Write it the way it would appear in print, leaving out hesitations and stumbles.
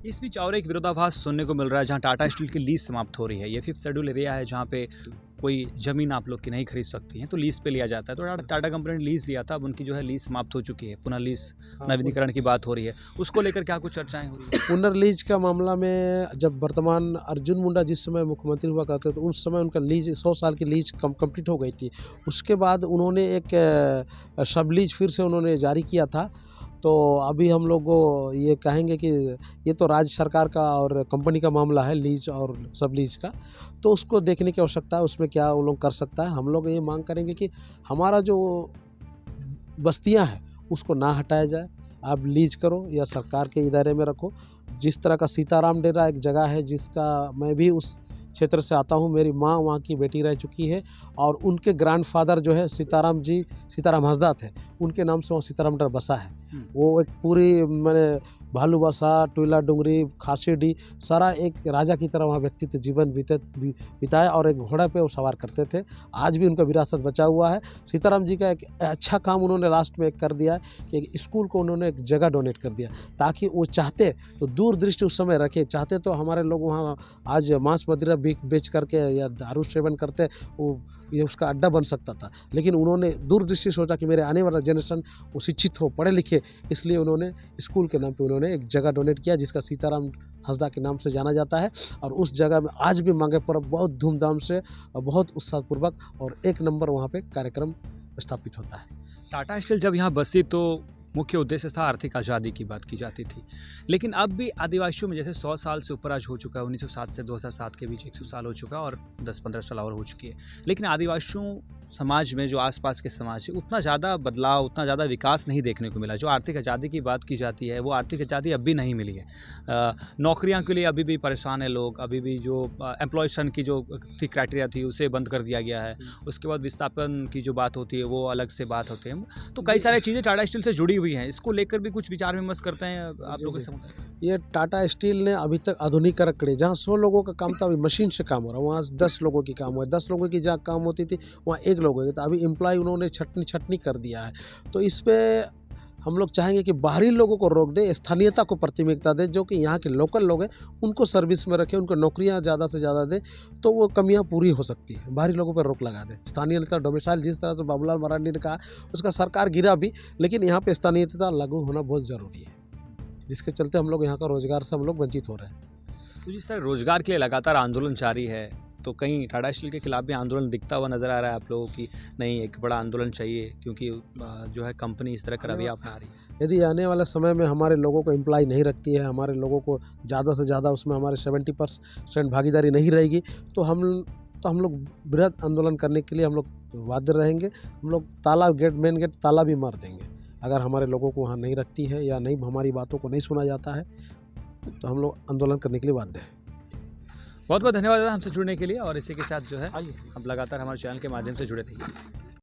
इस बीच और एक विरोधाभास सुनने को मिल रहा है, जहां टाटा स्टील की लीज समाप्त हो रही है। ये 5th शेड्यूल एरिया है जहां पे कोई ज़मीन आप लोग की नहीं खरीद सकती हैं, तो लीज़ पे लिया जाता है। तो टाटा कंपनी ने लीज़ लिया था, अब उनकी जो है लीज़ समाप्त हो चुकी है, पुनः लीज़ नवीनीकरण की बात हो रही है। उसको लेकर क्या कुछ चर्चाएं हो रही है? पुनर्लीज का मामला में जब वर्तमान अर्जुन मुंडा जिस समय मुख्यमंत्री हुआ करते थे, उस समय उनका लीज 100 साल की लीज कंप्लीट हो गई थी। उसके बाद उन्होंने एक सब लीज फिर से उन्होंने जारी किया था। तो अभी हम लोग को ये कहेंगे कि ये तो राज्य सरकार का और कंपनी का मामला है, लीज और सब लीज का, तो उसको देखने की आवश्यकता है, उसमें क्या वो लोग कर सकता है। हम लोग ये मांग करेंगे कि हमारा जो बस्तियां हैं उसको ना हटाया जाए, आप लीज करो या सरकार के इदारे में रखो। जिस तरह का सीताराम डेरा एक जगह है जिसका मैं भी उस क्षेत्र से आता हूँ, मेरी माँ वहाँ की बेटी रह चुकी है और उनके ग्रैंडफादर जो है सीताराम हंसदा थे, उनके नाम से वहाँ सीताराम डेरा बसा है। वो एक पूरी मैंने भालूबसा, टुइला डुंगरी, खासीडी सारा एक राजा की तरह वहाँ व्यक्तित्व जीवन बिताया और एक घोड़े पे वो सवार करते थे। आज भी उनका विरासत बचा हुआ है। सीताराम जी का एक अच्छा काम उन्होंने लास्ट में एक कर दिया कि एक स्कूल को उन्होंने एक जगह डोनेट कर दिया, ताकि वो चाहते तो दूरदृष्टि उस समय रखे, चाहते तो हमारे लोग वहाँ आज मांस मदिरा बेच करके या दारू सेवन करते वो ये उसका अड्डा बन सकता था, लेकिन उन्होंने दूरदृष्टि सोचा कि मेरे आने वाला जनरेशन वो शिक्षित हो, पढ़े लिखे, इसलिए उन्होंने स्कूल के नाम पे उन्होंने एक जगह डोनेट किया जिसका सीताराम हंसदा के नाम से जाना जाता है। और उस जगह में आज भी मांगे पर्व बहुत धूमधाम से और बहुत उत्साहपूर्वक और एक नंबर वहाँ पे कार्यक्रम स्थापित होता है। टाटा स्टील जब यहाँ बसी तो मुख्य उद्देश्य था आर्थिक आज़ादी की बात की जाती थी, लेकिन अब भी आदिवासियों में जैसे 100 साल से ऊपर आज हो चुका है, 1907 से 2007 के बीच 100 साल हो चुका है और 10-15 साल और हो चुकी है, लेकिन आदिवासियों समाज में जो आसपास के समाज है उतना ज़्यादा बदलाव, उतना ज़्यादा विकास नहीं देखने को मिला। जो आर्थिक आज़ादी की बात की जाती है वो आर्थिक आज़ादी अब भी नहीं मिली है। नौकरियां के लिए अभी भी परेशान है लोग, अभी भी जो एम्प्लॉयशन की जो थी क्राइटेरिया थी उसे बंद कर दिया गया है। उसके बाद विस्थापन की जो बात होती है वो अलग से बात होती है। तो कई सारी चीज़ें टाटा स्टील से जुड़ी हुई हैं, इसको लेकर भी कुछ विचार विमर्श करते हैं आप लोग के समुदाय? ये टाटा स्टील ने अभी तक आधुनिकीकरण करे, जहाँ 100 लोगों का काम था अभी मशीन से काम हो रहा है, वहाँ 10 लोगों की काम हुआ है। 10 लोगों की जहाँ काम होती थी वहाँ 1 लोग होते थे, अभी एम्प्लॉय उन्होंने छटनी कर दिया है। तो इस पे हम लोग चाहेंगे कि बाहरी लोगों को रोक दे, स्थानीयता को प्राथमिकता दे, जो कि यहाँ के लोकल लोग हैं उनको सर्विस में रखें, उनको नौकरियाँ ज़्यादा से ज़्यादा दे, तो वो कमियाँ पूरी हो सकती है। बाहरी लोगों पर रोक लगा दे। स्थानीयता डोमिसाइल जिस तरह से बाबूलाल मरांडी ने कहा, उसका सरकार गिरा भी, लेकिन यहाँ पे स्थानीयता लागू होना बहुत ज़रूरी है, जिसके चलते हम लोग यहाँ का रोजगार से हम लोग वंचित हो रहे हैं। तो जिस तरह रोजगार के लिए लगातार आंदोलन जारी है, तो कहीं टाटा स्टील के खिलाफ भी आंदोलन दिखता हुआ नजर आ रहा है आप लोगों की? नहीं, एक बड़ा आंदोलन चाहिए क्योंकि जो है कंपनी इस तरह का रवैया अपना रही है। यदि आने वाले समय में हमारे लोगों को एम्प्लॉय नहीं रखती है, हमारे लोगों को ज़्यादा से ज़्यादा उसमें हमारे 70% भागीदारी नहीं रहेगी, तो हम लोग बृहद आंदोलन करने के लिए हम लोग बाध्य रहेंगे। हम लोग मेन गेट ताला भी मार देंगे अगर हमारे लोगों को वहाँ नहीं रखती है या नहीं, हमारी बातों को नहीं सुना जाता है, तो हम लोग आंदोलन करने के लिए बाध्य हैं। बहुत बहुत धन्यवाद दादा हमसे जुड़ने के लिए, और इसी के साथ जो है आप लगातार हमारे चैनल के माध्यम से जुड़े रहिए।